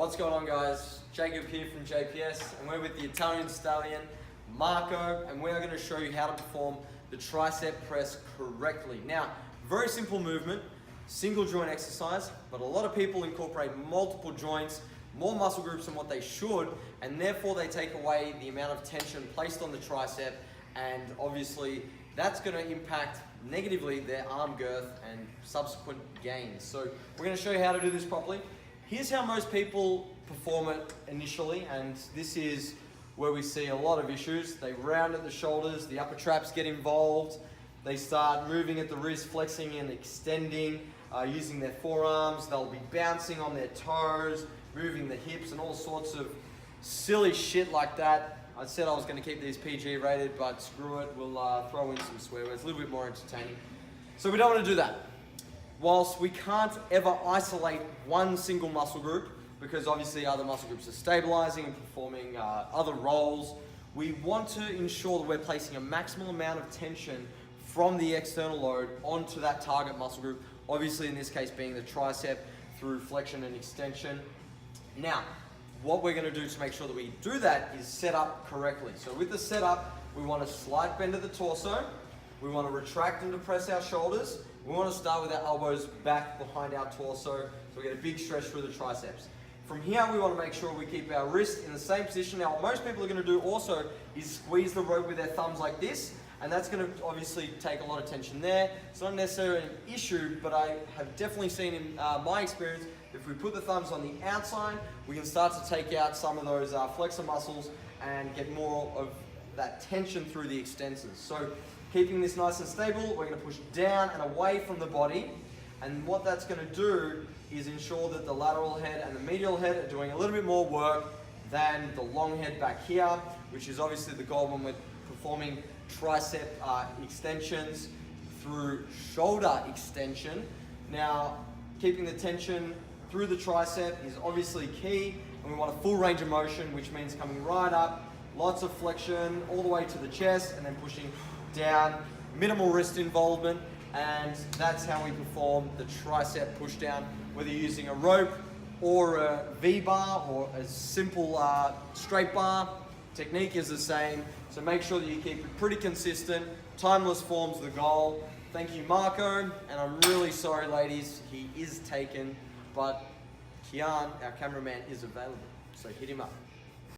What's going on, guys? Jacob here from JPS, and we're with the Italian stallion, Marco, and we're going to show you how to perform the tricep press correctly. Now, very simple movement, single joint exercise, but a lot of people incorporate multiple joints, more muscle groups than what they should, and therefore they take away the amount of tension placed on the tricep, and obviously that's going to impact negatively their arm girth and subsequent gains. So we're going to show you how to do this properly. Here's how most people perform it initially, and this is where we see a lot of issues. They round at the shoulders, the upper traps get involved, they start moving at the wrist, flexing and extending, using their forearms, they'll be bouncing on their toes, moving the hips and all sorts of silly shit like that. I said I was going to keep these PG rated, but screw it, we'll throw in some swear words, a little bit more entertaining. So we don't want to do that. Whilst we can't ever isolate one single muscle group, because obviously other muscle groups are stabilizing and performing other roles, we want to ensure that we're placing a maximal amount of tension from the external load onto that target muscle group, obviously in this case being the tricep through flexion and extension. Now, what we're going to do to make sure that we do that is set up correctly. So with the setup, we want a slight bend of the torso, we want to retract and depress our shoulders. We want to start with our elbows back behind our torso, so we get a big stretch through the triceps. From here, we want to make sure we keep our wrist in the same position. Now, what most people are going to do also is squeeze the rope with their thumbs like this, and that's going to obviously take a lot of tension there. It's not necessarily an issue, but I have definitely seen in my experience, if we put the thumbs on the outside, we can start to take out some of those flexor muscles and get more of that tension through the extensors. So keeping this nice and stable, we're going to push down and away from the body, and what that's going to do is ensure that the lateral head and the medial head are doing a little bit more work than the long head back here, which is obviously the goal when we're performing tricep extensions through shoulder extension. Now, keeping the tension through the tricep is obviously key, and we want a full range of motion, which means coming right up, lots of flexion all the way to the chest, and then pushing down, minimal wrist involvement, and that's how we perform the tricep pushdown, whether you're using a rope or a V-bar or a simple straight bar. Technique is the same, so make sure that you keep it pretty consistent. Timeless form's the goal. Thank you, Marco, and I'm really sorry, ladies, he is taken, but Kian, our cameraman, is available, so hit him up.